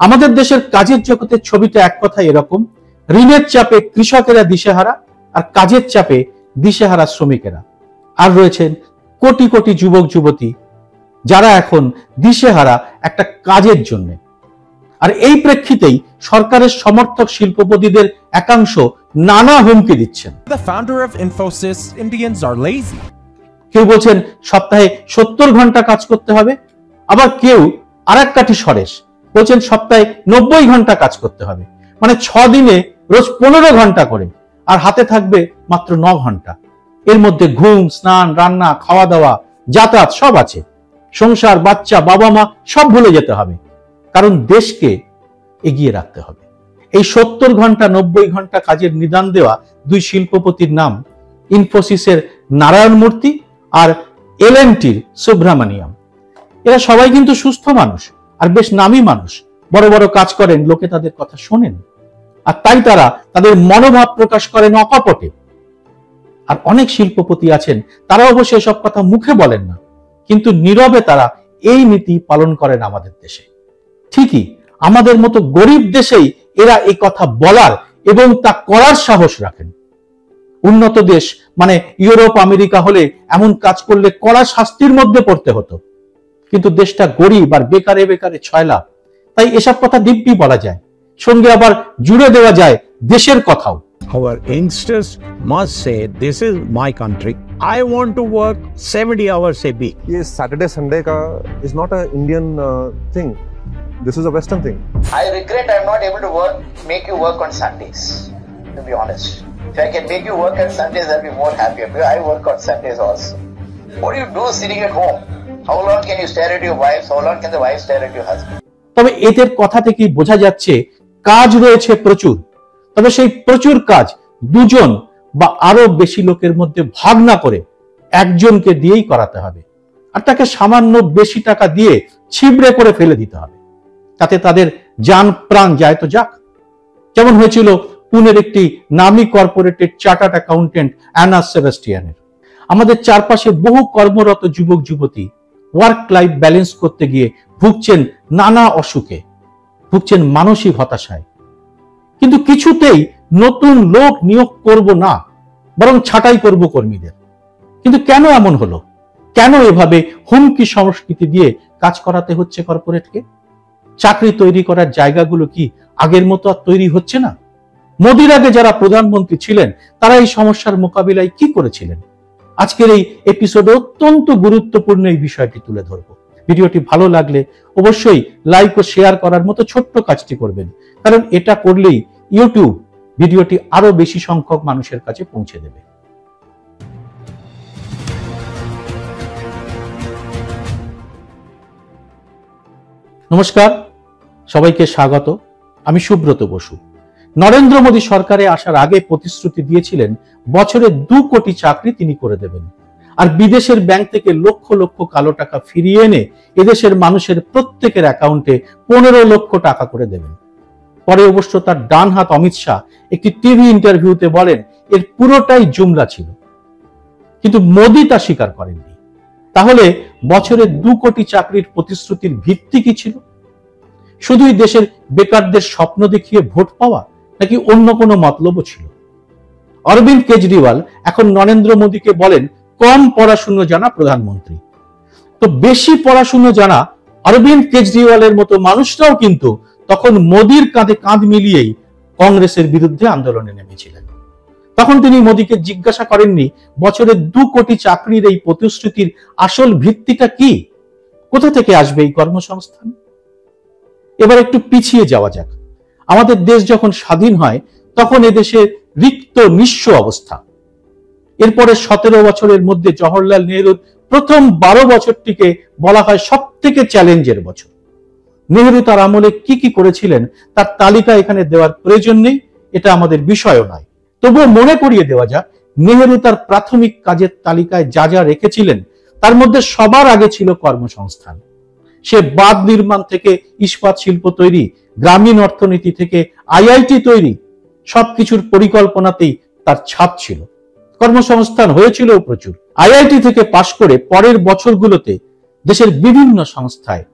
আমাদের দেশের কাজের জগতের ছবিটা এক কথা এরকম, ঋণের চাপে কৃষকেরা দিশেহারা আর কাজের চাপে দিশেহারা শ্রমিকেরা। আর রয়েছেন কোটি কোটি যুবক যুবতী যারা এখন দিশেহারা একটা কাজের জন্য। আর এই প্রেক্ষিতেই সরকারের সমর্থক শিল্পপতিদের একাংশ নানা হুমকি দিচ্ছেন। The founder of Infosys, Indians are lazy. কেউ বলছেন সপ্তাহে 70 ঘন্টা কাজ করতে হবে, আবার কেউ আরেক কাঠি সরেস বলছেন সপ্তাহে 90 ঘন্টা কাজ করতে হবে, মানে 6 দিনে রোজ 15 ঘন্টা করে, আর হাতে থাকবে মাত্র 9 ঘন্টা। এর মধ্যে ঘুম, স্নান, রান্না, খাওয়া দাওয়া, যাতায়াত সব আছে। সংসার, বাচ্চা, বাবা মা সব ভুলে যেতে হবে, কারণ দেশকে এগিয়ে রাখতে হবে। এই 70 ঘন্টা 90 ঘন্টা কাজের নিদান দেওয়া দুই শিল্পপতির নাম ইনফোসিসের নারায়ণ মূর্তি আর এলএনটির সুব্রামানিয়াম। এরা সবাই কিন্তু সুস্থ মানুষ আর বেশ নামী মানুষ, বড় বড় কাজ করেন, লোকে তাদের কথা শোনেন, আর তাই তারা তাদের মনোভাব প্রকাশ করেন অকপটে। আর অনেক শিল্পপতি আছেন তারা অবশ্য এসব কথা মুখে বলেন না, কিন্তু নীরবে তারা এই নীতি পালন করেন আমাদের দেশে। ঠিকই আমাদের মতো গরিব দেশেই এরা এই কথা বলার এবং তা করার সাহস রাখেন। উন্নত দেশ মানে ইউরোপ, আমেরিকা হলে এমন কাজ করলে কড়া শাস্তির মধ্যে পড়তে হতো, কিন্তু দেশটা গরিব আর বেকারে বেকারে ছয়লাভ, তাই এসব কথা দিব্যি বলা যায়, সঙ্গে আবার জুড়ে দেওয়া যায় দেশের কথাও। Our youngsters must say, this is my country. I want to work 70 hours a week. Yes, Saturday, Sunday ka is not an Indian thing. This is a Western thing. I regret I'm not able to make you work on Sundays, to be honest. If I can make you work on Sundays, I'll be more happier, because I work on Sundays also. What do you do sitting at home? How long can you stare at your wife? How long can the wife stare at your husband? তবে এদের কথা থেকে বোঝা যাচ্ছে কাজ রয়েছে প্রচুর, তবে সেই প্রচুর কাজ দুজন বা আরো বেশি লোকের মধ্যে ভাগ না করে একজনকে দিয়েই করাতে হবে, আর তাকে সামান্য বেশি টাকা দিয়ে ছিবড়ে করে ফেলে দিতে হবে, তাতে তাদের জান প্রাণ যায় তো যাক। যেমন হয়েছিল পুনের একটি নামী কর্পোরেটের চার্টার্ড অ্যাকাউন্টেন্ট অ্যানা সেবাস্টিয়ানের। আমাদের চারপাশে বহু কর্মরত যুবক যুবতী ওয়ার্ক লাইফ ব্যালেন্স করতে গিয়ে ভুগছেন নানা অসুখে, ভুগছেন মানসিক হতাশায়, কিন্তু কিছুতেই নতুন লোক নিয়োগ করব না, বরং ছাঁটাই করব কর্মীদের। কিন্তু কেন এমন হলো? কেন এভাবে হুমকি সংস্কৃতি দিয়ে কাজ করাতে হচ্ছে কর্পোরেটকে? চাকরি তৈরি করার জায়গাগুলো কি আগের মতো আর তৈরি হচ্ছে না? মোদির আগে যারা প্রধানমন্ত্রী ছিলেন তারা এই সমস্যার মোকাবিলায় কি করেছিলেন? আজকের এই এপিসোডে অত্যন্ত গুরুত্বপূর্ণ এই বিষয়টি তুলে ধরব। ভিডিওটি ভালো লাগলে অবশ্যই লাইক ও শেয়ার করার মতো ছোট্ট কাজটি করবেন, কারণ এটা করলেই ইউটিউব ভিডিওটি আরো বেশি সংখ্যক মানুষের কাছে পৌঁছে দেবে। নমস্কার, সবাইকে স্বাগত। আমি সুব্রত বসু। নরেন্দ্র মোদী সরকারে আসার আগে প্রতিশ্রুতি দিয়েছিলেন বছরে 2 কোটি চাকরি তিনি করে দেবেন, আর বিদেশের ব্যাংক থেকে লক্ষ লক্ষ কালো টাকা ফিরিয়ে এনে এদেশের মানুষের প্রত্যেকের অ্যাকাউন্টে 15 লক্ষ টাকা করে দেবেন। পরে অবশ্য তার ডান হাত অমিত শাহ একটি টিভি ইন্টারভিউতে বলেন এর পুরোটাই জুমলা ছিল, কিন্তু মোদী তা স্বীকার করেননি। তাহলে বছরে 2 কোটি চাকরির প্রতিশ্রুতির ভিত্তি কি ছিল? শুধুই দেশের বেকারদের স্বপ্ন দেখিয়ে ভোট পাওয়া, নাকি অন্য কোনো মতলবও ছিল? অরবিন্দ কেজরিওয়াল এখন নরেন্দ্র মোদীকে বলেন কম পড়াশুনো জানা প্রধানমন্ত্রী। তো বেশি পড়াশুনো জানা অরবিন্দ কেজরিওয়ালের মতো মানুষরাও কিন্তু তখন মোদীর কাঁধে কাঁধ মিলিয়েই কংগ্রেসের বিরুদ্ধে আন্দোলনে নেমেছিলেন। তখন তিনি মোদীকে জিজ্ঞাসা করেননি বছরে 2 কোটি চাকরির এই প্রতিশ্রুতির আসল ভিত্তিটা কি, কোথা থেকে আসবে এই কর্মসংস্থান। এবার একটু পিছিয়ে যাওয়া যাক। আমাদের দেশ যখন স্বাধীন হয় তখন এদেশে রিক্ত নিঃস্ব অবস্থা। এরপরে 17 বছরের মধ্যে জওহরলাল নেহরুর প্রথম 12 বছরটিকে বলা হয় সব থেকে চ্যালেঞ্জের বছর। নেহরু তার আমলে কি কি করেছিলেন তার তালিকা এখানে দেওয়ার প্রয়োজন নেই, এটা আমাদের বিষয়ও নয়। তবুও মনে করিয়ে দেওয়া যাক, নেহরু তার প্রাথমিক কাজের তালিকায় যা যা রেখেছিলেন তার মধ্যে সবার আগে ছিল কর্মসংস্থান। সে বাঁধ নির্মাণ থেকে ইস্পাত শিল্প তৈরি, গ্রামীণ অর্থনীতি থেকে আইআইটি তৈরি, সবকিছুর পরিকল্পনাতেই তার ছাপ ছিল। কর্মসংস্থান হয়েছিল প্রচুর। আইআইটি থেকে পাশ করে পরের বছরগুলোতে দেশের বিভিন্ন সংস্থায়,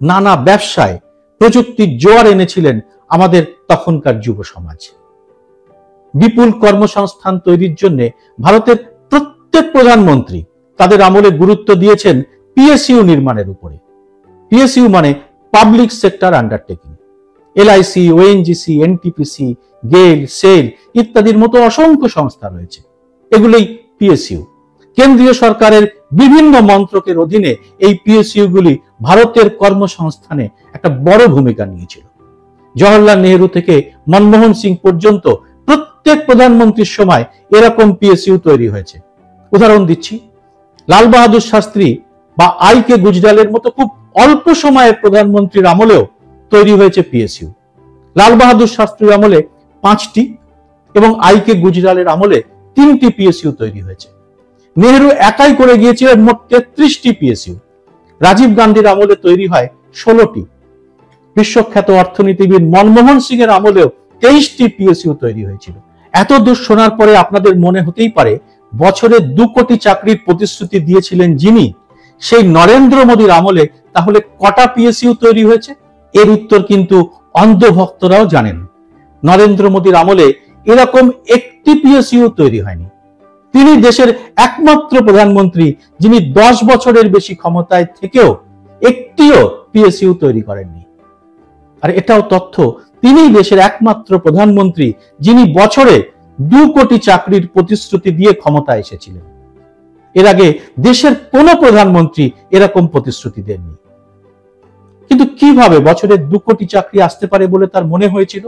নানা ব্যবসায় প্রযুক্তির জোয়ার এনেছিলেন আমাদের তখনকার যুব সমাজ। বিপুল কর্মসংস্থান তৈরির জন্য ভারতের প্রত্যেক প্রধানমন্ত্রী তাদের আমলে গুরুত্ব দিয়েছেন পিএসইউ নির্মাণের উপরে। পিএসইউ মানে public sector undertaking. LIC, ONGC, NTPC, গেল, সেল ইত্যাদির মতো অসংখ্য সংস্থা রয়েছে, এগুলোই পিএসইউ। কেন্দ্রীয় সরকারের বিভিন্ন মন্ত্রকের অধীনে এই পিএসইউ গুলি ভারতের কর্মসংস্থানে একটা বড় ভূমিকা নিয়েছিল। জওহরলাল নেহরু থেকে মনমোহন সিং পর্যন্ত প্রত্যেক প্রধানমন্ত্রীর সময় এরকম পিএসইউ তৈরি হয়েছে। উদাহরণ দিচ্ছি, লাল বাহাদুর শাস্ত্রী বা আই কে গুজরালের মতো খুব অল্প সময়ের প্রধানমন্ত্রীর আমলেও তৈরি হয়েছে পিএসইউ। লাল বাহাদুর শাস্ত্রীর আমলে 5টি এবং আই কে গুজরালের আমলে 3টি পিএসইউ তৈরি হয়েছে। নেহরু একাই করে গিয়েছিলেন মোট 33টি পিএসইউ। রাজীব গান্ধীর আমলে তৈরি হয় 16টি। বিশ্বখ্যাত অর্থনীতিবিদ মনমোহন সিং এর আমলেও 23টি পিএসইউ তৈরি হয়েছিল। এত দূর শোনার পরে আপনাদের মনে হতেই পারে বছরে 2 কোটি চাকরির প্রতিশ্রুতি দিয়েছিলেন যিনি, সেই নরেন্দ্র মোদীর আমলে তাহলে কটা পিএসইউ তৈরি হয়েছে? এর উত্তর কিন্তু অন্ধভক্তরাও জানেন। নরেন্দ্র মোদীর আমলে এরকম একটি পিএসইউ তৈরি হয়নি। তিনি দেশের একমাত্র প্রধানমন্ত্রী যিনি 10 বছরের বেশি ক্ষমতায় থেকেও একটিও পিএসইউ তৈরি করেননি। আর এটাও তথ্য, তিনি দেশের একমাত্র প্রধানমন্ত্রী যিনি বছরে 2 কোটি চাকরির প্রতিশ্রুতি দিয়ে ক্ষমতায় এসেছিলেন। এর আগে দেশের কোনো প্রধানমন্ত্রী এরকম প্রতিশ্রুতি দেননি। কিন্তু কিভাবে বছরে 2 কোটি চাকরি আসতে পারে বলে তার মনে হয়েছিল?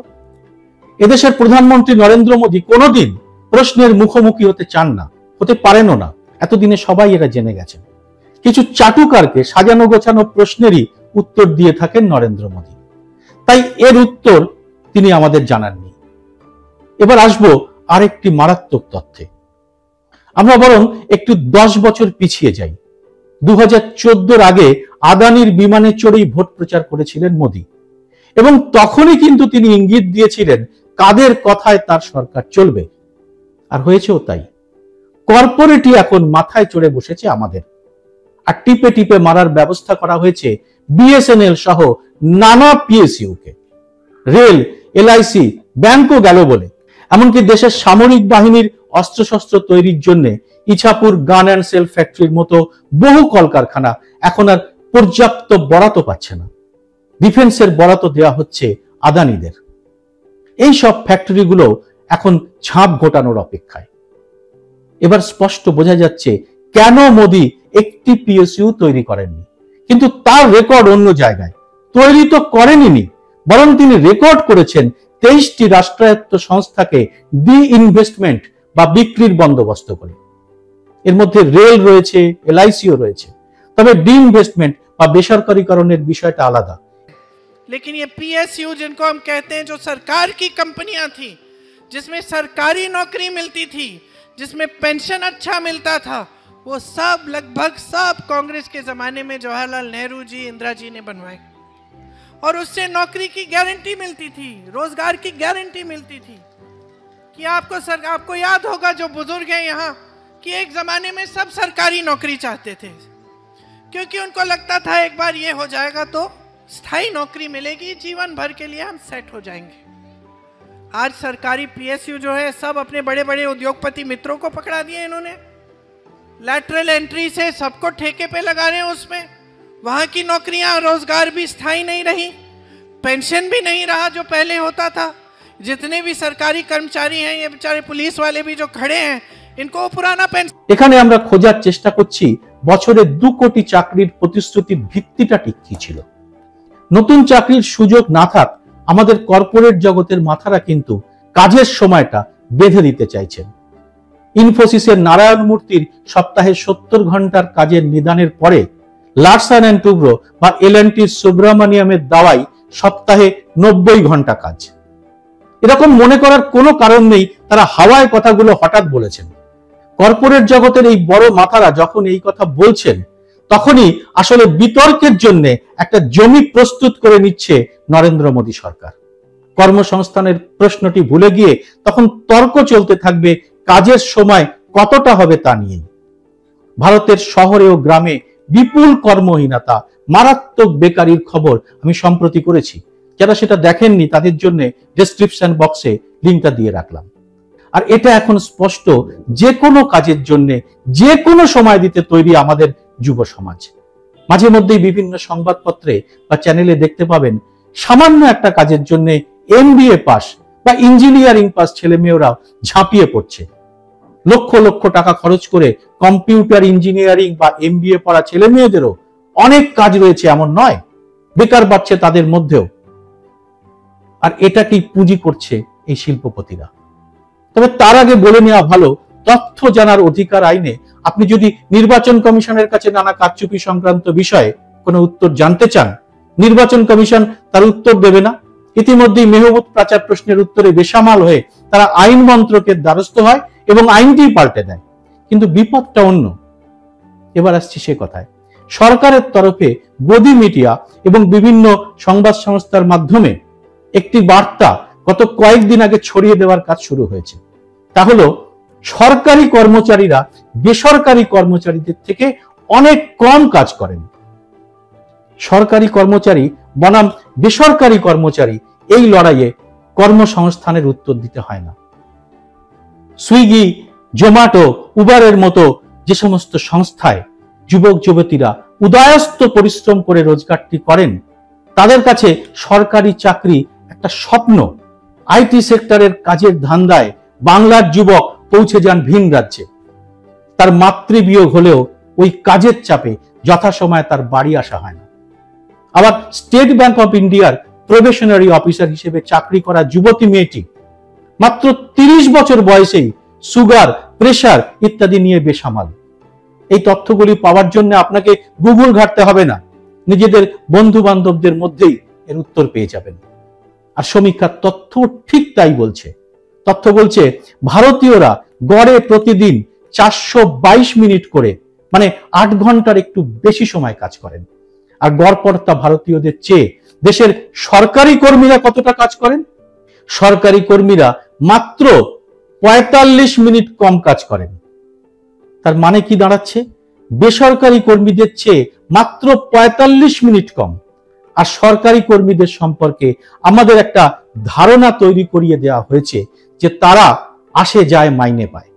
এদেশের প্রধানমন্ত্রী নরেন্দ্র মোদী কোনোদিন প্রশ্নের মুখোমুখি হতে চান না, হতে পারেনও না। এতদিনে সবাই এরা জেনে গেছেন। কিছু চাটুকারকে সাজানো গোছানো প্রশ্নেরই উত্তর দিয়ে থাকেন নরেন্দ্র মোদী। তাই এর উত্তর তিনি আমাদের জানাননি। এবার আসবো আরেকটি মারাত্মক তথ্যে। আমরা বরং একটু 10 বছর পিছিয়ে যাই। 2014 আগে আদানির বিমানে চড়েই ভোট প্রচার করেছিলেন মোদী, এবং তখনই কিন্তু তিনি ইঙ্গিত দিয়েছিলেন কাদের কথায় তার সরকার চলবে। আর হয়েছেও তাই। কর্পোরেটই এখন মাথায় চড়ে বসেছে আমাদের। আর টিপে টিপে মারার ব্যবস্থা করা হয়েছে বিএসএনএল সহ নানা পিএসইউ কে। রেল, এলআইসি, ব্যাংকও গেল বলে। এমনকি দেশের সামরিক বাহিনীর অস্ত্রশস্ত্র তৈরির জন্য ইছাপুর গান অ্যান্ড সেল ফ্যাক্টরির মতো বহু কলকারখানা এখন আর পর্যাপ্ত বরাত পাচ্ছে না। ডিফেন্সের বরাত দেওয়া হচ্ছে আদানিদের। এই সব ফ্যাক্টরিগুলো এখন ছাপ ঘোটানোর অপেক্ষায়। এবার স্পষ্ট বোঝা যাচ্ছে কেন মোদী একটি পিএসইউ তৈরি করেননি। কিন্তু তার রেকর্ড অন্য জায়গায়। তৈরি তো করেননি, বরং তিনি রেকর্ড করেছেন 23টি রাষ্ট্রায়ত্ত সংস্থাকে ডি ইনভেস্টমেন্ট বা বিক্রির বন্দোবস্ত করে। এর মধ্যে রেল রয়েছে, এলআইসিও রয়েছে। তবে ডি ইনভেস্টমেন্ট বা বেসরকারীকরণের বিষয়টা আলাদা। लेकिन ये पीएसयू जिनको हम कहते हैं, जो सरकार की कंपनियां थी, जिसमें सरकारी नौकरी मिलती थी, जिसमें पेंशन अच्छा मिलता था, वो सब लगभग सब कांग्रेस के ज़माने में जवाहरलाल नेहरू जी, इंदिरा जी ने बनवाए। और उससे नौकरी की गारंटी मिलती थी, रोजगार की गारंटी मिलती थी। कि आपको याद होगा जो बुजुर्ग हैं यहाँ, कि एक ज़माने में सब सरकारी नौकरी चाहते थे, क्योंकि उनको लगता था एक बार ये हो जाएगा तो स्थायी नौकरी मिलेगी, जीवन भर के लिए हम सेट हो जाएंगे। आज सरकारी पीएसयू जो है सब अपने बड़े बड़े उद्योगपति मित्रों को पकड़ा दिए इन्होंने। लैटरल एंट्री से सबको ठेके पे लगा रहे हैं उसमें। वहाँ की नौकरियाँ, रोजगार भी स्थायी नहीं रही, पेंशन भी नहीं रहा जो पहले होता था। जितने भी सरकारी कर्मचारी हैं, ये बेचारे पुलिस वाले भी जो खड़े हैं, इनको पुराना पेंशन। এখানে আমরা খোঁজার চেষ্টা করছি বছরে 2 কোটি চাকরির প্রতিশ্রুতির ভিত্তিটা ঠিক কি ছিল। নতুন চাকরির সুযোগ না থাক আমাদের কর্পোরেট জগতের মাথারা কিন্তু কাজের সময়টা বেঁধে দিতে চাইছেন। ইনফোসিসের নারায়ণ মূর্তির সপ্তাহে 70 ঘন্টার কাজের নিদানের পরে লার্সন অ্যান্ড টুব্রো বা এল&টির সুব্রমণিয়ামের দাওয়াই সপ্তাহে 90 ঘন্টা কাজ। এরকম মনে করার কোনো কারণ নেই তারা হাওয়ায় কথাগুলো হঠাৎ বলেছেন। কর্পোরেট জগতের এই বড় মাথারা যখন এই কথা বলছেন, তখনই আসলে বিতর্কের জন্য একটা জমি প্রস্তুত করে নিচ্ছে নরেন্দ্র মোদী সরকার। কর্মসংস্থানের প্রশ্নটি ভুলে গিয়ে তখন তর্ক চলতে থাকবে কাজের সময় কতটা হবে তা নিয়েই। ভারতের শহরে ও গ্রামে বিপুল কর্মহীনতা, মারাত্মক বেকারির খবর আমি সম্প্রতি করেছি। যারা সেটা দেখেননি তাদের জন্য ডেসক্রিপশন বক্সে লিঙ্কটা দিয়ে রাখলাম। আর এটা এখন স্পষ্ট, যে কোনো কাজের জন্য যে কোনো সময় দিতে তৈরি আমাদের যুব সমাজ। মাঝে মধ্যেই বিভিন্ন সংবাদপত্রে বা চ্যানেলে দেখতে পাবেন সামান্য একটা কাজের জন্য MBA পাস বা ইঞ্জিনিয়ারিং পাস ছেলেমেয়েরাও ঝাঁপিয়ে পড়ছে। লক্ষ লক্ষ টাকা খরচ করে কম্পিউটার ইঞ্জিনিয়ারিং বা MBA পড়া ছেলে মেয়েদেরও অনেক কাজ রয়েছে, এমন নয়, বেকার বাড়ছে তাদের মধ্যেও। আর এটাকেই পুঁজি করছে এই শিল্পপতিরা। তবে তার আগে বলে নেওয়া ভালো, তথ্য জানার অধিকার আইনে আপনি যদি নির্বাচন কমিশনের কাছে নানা কারচুপি সংক্রান্ত বিষয়ে কোনো উত্তর জানতে চান, নির্বাচন কমিশন তার উত্তর দেবে না। ইতিমধ্যেই মেহবুব প্রাচার প্রশ্নের উত্তরে বেসামাল হয়ে তারা আইন মন্ত্রকের দ্বারস্থ হয় এবং আইনটি পাল্টে দেয়। কিন্তু বিপদটা অন্য। এবার আসছি সে কথায়। সরকারের তরফে গদি মিডিয়া এবং বিভিন্ন সংবাদ সংস্থার মাধ্যমে একটি বার্তা গত কয়েকদিন আগে ছড়িয়ে দেওয়ার কাজ শুরু হয়েছে। তা হলো, সরকারি কর্মচারীরা বেসরকারি কর্মচারীদের থেকে অনেক কম কাজ করেন। সরকারি কর্মচারী বনাম বেসরকারি কর্মচারী, এই লড়াইয়ে কর্মসংস্থানের উত্তর দিতে হয় না। সুইগি, জোম্যাটো, উবারের মতো যে সমস্ত সংস্থায় যুবক যুবতীরা উদয়াস্ত পরিশ্রম করে রোজগারটি করেন, তাদের কাছে সরকারি চাকরি একটা স্বপ্ন। আইটি সেক্টরের কাজের ধান্দায় বাংলার যুবক পৌঁছে যান ভিন রাজ্যে। তার মাতৃবিয়োগ হলেও ওই কাজের চাপে যথাসময়ে তার বাড়ি আসা হয় না। আবার স্টেট ব্যাংক অফ ইন্ডিয়ার প্রবেশনারি অফিসার হিসেবে চাকরি করা যুবতী মেয়েটি মাত্র 30 বছর বয়সেই সুগার, প্রেসার ইত্যাদি নিয়ে বেসামাল। এই তথ্যগুলি পাওয়ার জন্য আপনাকে গুগল ঘাঁটতে হবে না, নিজেদের বন্ধু বান্ধবদের মধ্যেই এর উত্তর পেয়ে যাবেন। আর সমীক্ষার তথ্য ঠিক তাই বলছে। তথ্য বলছে ভারতীয়রা গড়ে প্রতিদিন 422 মিনিট করে, মানে 8 ঘন্টার একটু বেশি সময় কাজ করেন। আর গড়পড়তা ভারতীয়দের চেয়ে দেশের সরকারি কর্মীরা কতটা কাজ করেন? সরকারি কর্মীরা মাত্র 45 মিনিট কম কাজ করেন। তার মানে কি দাঁড়াচ্ছে? বেসরকারি কর্মীদের চেয়ে মাত্র 45 মিনিট কম। আর সরকারি কর্মীদের সম্পর্কে আমাদের একটা ধারণা তৈরি করিয়ে দেওয়া হয়েছে যে তারা আসে যায় মাইনে পায়।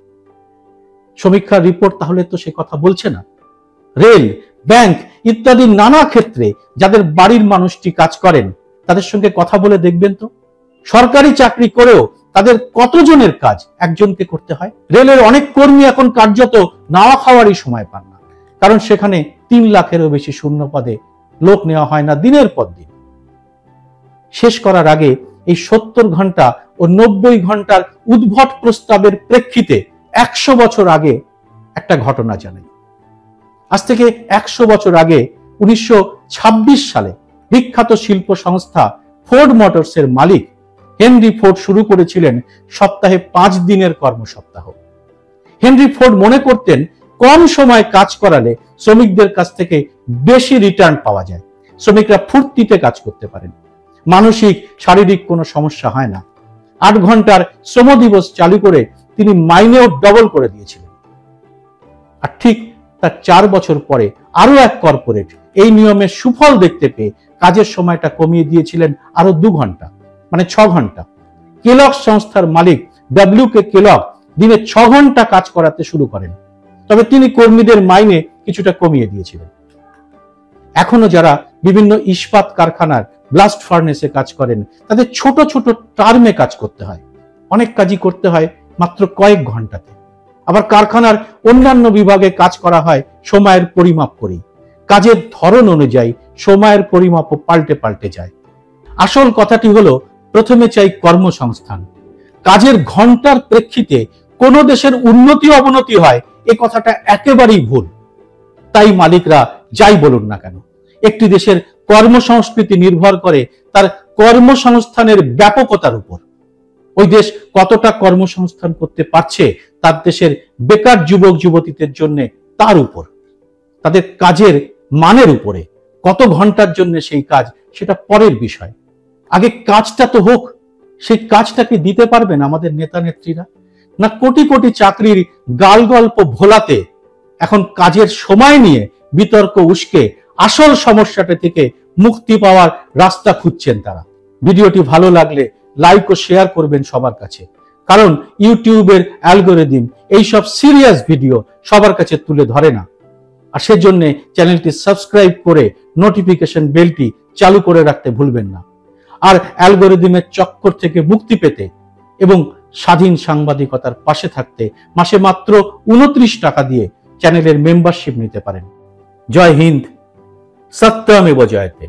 সমীক্ষার রিপোর্ট তাহলে তো সে কথা বলছে না। রেল, ব্যাংক ইত্যাদি নানা ক্ষেত্রে যাদের বাড়ির মানুষটি কাজ করেন, তাদের সঙ্গে কথা বলে দেখবেন তো সরকারি চাকরি করেও তাদের কতজনের কাজ একজনকে করতে হয়। রেলের অনেক কর্মী এখন কার্যত নাওয়া খাওয়ারই সময় পান না, কারণ সেখানে 3 লাখেরও বেশি শূন্য পদে লোক নেওয়া হয় না দিনের পর দিন। শেষ করার আগে এই 70 ঘন্টা ও 90 ঘন্টার উদ্ভট প্রস্তাবের প্রেক্ষিতে 100 বছর আগে একটা ঘটনা জানাই। আজ থেকে 100 বছর আগে 1926 সালে বিখ্যাত শিল্প সংস্থা ফোর্ড মোটরসের মালিক হেনরি ফোর্ড শুরু করেছিলেন সপ্তাহে 5 দিনের কর্মসপ্তাহ। হেনরি ফোর্ড মনে করতেন কম সময় কাজ করালে শ্রমিকদের কাছ থেকে বেশি রিটার্ন পাওয়া যায়, শ্রমিকরা ফুর্তিতে কাজ করতে পারেন, মানসিক শারীরিক কোনো সমস্যা হয় না। 8 ঘন্টার শ্রম দিবস চালু করে তিনি মাইনেও ডবল করে দিয়েছিলেন। আর ঠিক তার 4 বছর পরে আরো এক কর্পোরেট এই নিয়মের সুফল দেখতে পেয়ে কাজের সময়টা কমিয়ে দিয়েছিলেন আরো 2 ঘন্টা, মানে 6 ঘন্টা। কেলগ সংস্থার মালিক WK কেলগ দিনে 6 ঘন্টা কাজ করাতে শুরু করেন, তবে তিনি কর্মীদের মাইনে কিছুটা কমিয়ে দিয়েছিলেন। এখনো যারা বিভিন্ন ইস্পাত কারখানার ব্লাস্ট ফার্নেসে কাজ করেন, তাদের ছোট ছোট টার্মে কাজ করতে হয়, অনেক কাজই করতে হয় মাত্র কয়েক ঘন্টাতে। আবার কারখানার অন্যান্য বিভাগে কাজ করা হয় সময়ের পরিমাপ করেই। কাজের ধরন অনুযায়ী সময়ের পরিমাপও পাল্টে পাল্টে যায়। আসল কথাটি হলো, প্রথমে চাই কর্মসংস্থান। কাজের ঘন্টার প্রেক্ষিতে কোন দেশের উন্নতি অবনতি হয় এ কথাটা একেবারেই ভুল। তাই মালিকরা যাই বলুন না কেন, একটি দেশের কর্মসংস্কৃতি নির্ভর করে তার কর্মসংস্থানের ব্যাপকতার উপর। ওই দেশ কতটা কর্মসংস্থান করতে পারছে তার দেশের বেকার যুবক যুবতীদের জন্য তার উপর, তাদের কাজের মানের উপরে। কত ঘন্টার জন্য সেই কাজ সেটা পরের বিষয়, আগে কাজটা তো হোক। সেই কাজটাকে দিতে পারবেন আমাদের নেতা নেত্রীরা? না কোটি কোটি চাকরির গাল গল্প ভোলাতে এখন কাজের সময় নিয়ে বিতর্ক উস্কে আসল সমস্যাটা থেকে মুক্তি পাওয়ার রাস্তা খুঁজছেন তারা। ভিডিওটি ভালো লাগলে লাইক ও শেয়ার করবেন সবার কাছে, কারণ ইউটিউবের অ্যালগোরিদম এইসব সিরিয়াস ভিডিও সবার কাছে তুলে ধরে না। আর সেজন্য চ্যানেলটি সাবস্ক্রাইব করে নোটিফিকেশন বেলটি চালু করে রাখতে ভুলবেন না। আর অ্যালগোরিদমের চক্কর থেকে মুক্তি পেতে এবং স্বাধীন সাংবাদিকতার পাশে থাকতে মাসে মাত্র 29 টাকা দিয়ে চ্যানেলের মেম্বারশিপ নিতে পারেন। জয় হিন্দ, সত্যমেব জয়তে।